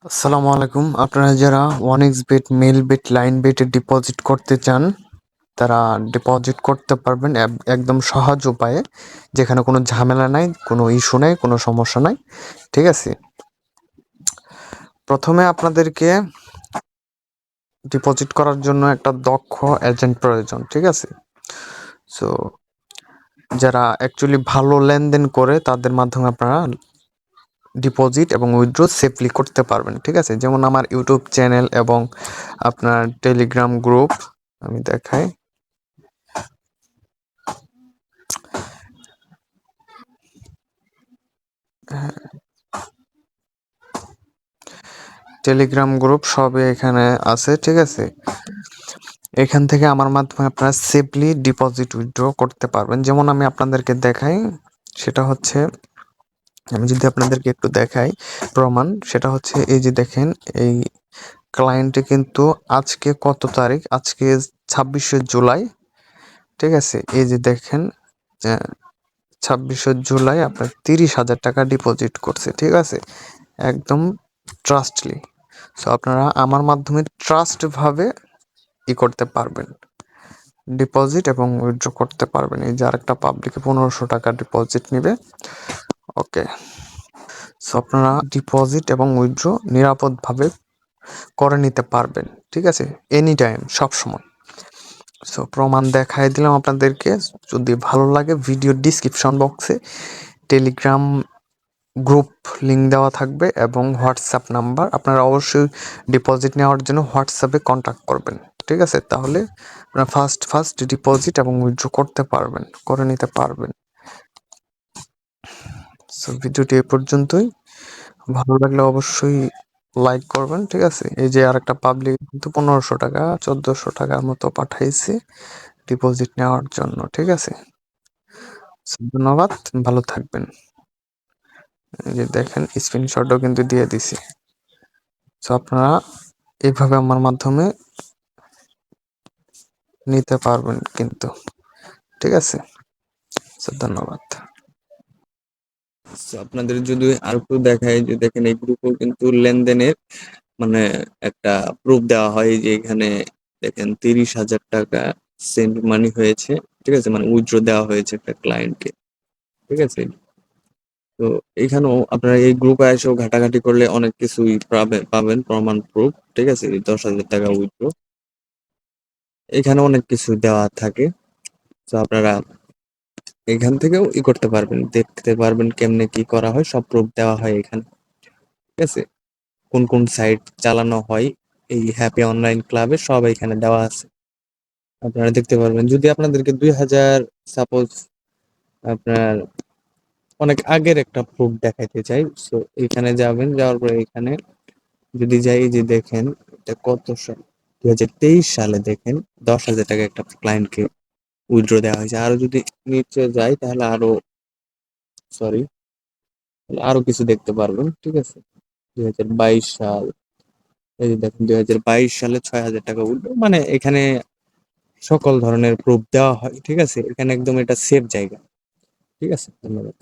আসসালামু আলাইকুম। আপনারা যারা OneXBet, মেইলবেট, লাইনবেটে ডিপোজিট করতে চান, তারা ডিপোজিট করতে পারবেন একদম সহজ উপায়ে, যেখানে কোনো ঝামেলা নাই, কোনো ইস্যু নাই, কোনো সমস্যা নাই। ঠিক আছে? প্রথমে আপনাদেরকে ডিপোজিট করার জন্য একটা দক্ষ এজেন্ট প্রয়োজন। ঠিক আছে? সো যারা অ্যাকচুয়ালি ভালো লেনদেন করে তাদের মাধ্যমে আপনারা ডিপোজিট এবং উইথড্র সেফলি করতে পারবেন। ঠিক আছে? যেমন আমার ইউটিউব চ্যানেল এবং আপনার টেলিগ্রাম গ্রুপ আমি দেখাই। টেলিগ্রাম গ্রুপ সবই এখানে আছে। ঠিক আছে? এখান থেকে আমার মাধ্যমে আপনারা সেফলি ডিপোজিট উইথড্র করতে পারবেন। যেমন আমি আপনাদেরকে দেখাই, সেটা হচ্ছে, আমি যদি আপনাদেরকে একটু দেখাই প্রমাণ, সেটা হচ্ছে এই যে দেখেন, এই ক্লায়েন্টে কিন্তু আজকে কত তারিখ, আজকে 26শে জুলাই। ঠিক আছে? এই যে দেখেন, 26শে জুলাই আপনার 30,000 টাকা ডিপোজিট করছে। ঠিক আছে? একদম ট্রাস্টলি। সো আপনারা আমার মাধ্যমে ট্রাস্ট ভাবে করতে পারবেন, ডিপোজিট এবং উইথড্র করতে পারবেন। এই যে আরেকটা পাবলিকে 1500 টাকা ডিপোজিট নেবে। ওকে। সো আপনারা ডিপোজিট এবং উইথড্র নিরাপদভাবে করে নিতে পারবেন। ঠিক আছে? এনি টাইম, সবসময়। সো প্রমাণ দেখাই দিলাম আপনাদেরকে। যদি ভালো লাগে, ভিডিও ডিসক্রিপশন বক্সে টেলিগ্রাম গ্রুপ লিঙ্ক দেওয়া থাকবে এবং হোয়াটসঅ্যাপ নাম্বার। আপনারা অবশ্যই ডিপোজিট নেওয়ার জন্য হোয়াটসঅ্যাপে কন্ট্যাক্ট করবেন। ঠিক আছে? তাহলে আপনারা ফার্স্ট ডিপোজিট এবং উইথড্র করতে পারবেন, করে নিতে পারবেন। সো ভিডিওটি এ পর্যন্তই। ভালো লাগলে অবশ্যই লাইক করবেন। ঠিক আছে? এই যে আরেকটা পাবলিক কিন্তু 1500 টাকা 1400 টাকার মতো পাঠাইছে ডিপোজিট নেওয়ার জন্য। ঠিক আছে? ধন্যবাদ, ভালো থাকবেন। এই যে দেখেন, স্ক্রিনশটও কিন্তু দিয়ে দিছি। সো আপনারা এইভাবে আমার মাধ্যমে নিতে পারবেন কিন্তু। ঠিক আছে? সো ধন্যবাদ। আপনাদের যদি আর একটু দেখায়, যে দেখেন এই গ্রুপেও কিন্তু লেনদেনের মানে একটা প্রুফ দেওয়া হয়, যে এখানে দেখেন 30,000 টাকা সেন্ড মানি হয়েছে। ঠিক আছে? মানে উইথড্র দেওয়া হয়েছে একটা ক্লায়েন্টকে। ঠিক আছে? তো এখানেও আপনারা এই গ্রুপে এসেও ঘাটাঘাটি করলে অনেক কিছুই পাবেন প্রমাণ প্রুফ। ঠিক আছে? এই 10,000 টাকা উইথড্র এখানে অনেক কিছু দেওয়া থাকে। তো আপনারা এখান থেকেও করতে পারবেন, দেখতে পারবেন কেমনে কি করা হয়, সব প্রুফ দেওয়া হয় এখানে। ঠিক আছে? কোন কোন সাইট চালানো হয় এই হ্যাপি অনলাইন ক্লাবে, সব এখানে দেওয়া আছে। আপনারা দেখতে পারবেন। যদি আপনাদেরকে 2000 সাপোজ আপনার অনেক আগের একটা প্রুফ দেখাইতে চাই, সো এখানে যাবেন, যাওয়ার পরে এখানে যদি যাই, যে দেখেন এটা কত সাল, 2023 সালে দেখেন 10,000 টাকা একটা ক্লায়েন্টকে উইথড্র দেওয়া হয়েছে। আরো যদি নিচে যাই তাহলে সরি আরো কিছু দেখতে পারবেন। ঠিক আছে? 2022 সাল, এই যে দেখেন 2022 সালে 6,000 টাকা উঠবে। মানে এখানে সকল ধরনের প্রুফ দেওয়া হয়। ঠিক আছে? এখানে একদম এটা সেফ জায়গা। ঠিক আছে? ধন্যবাদ।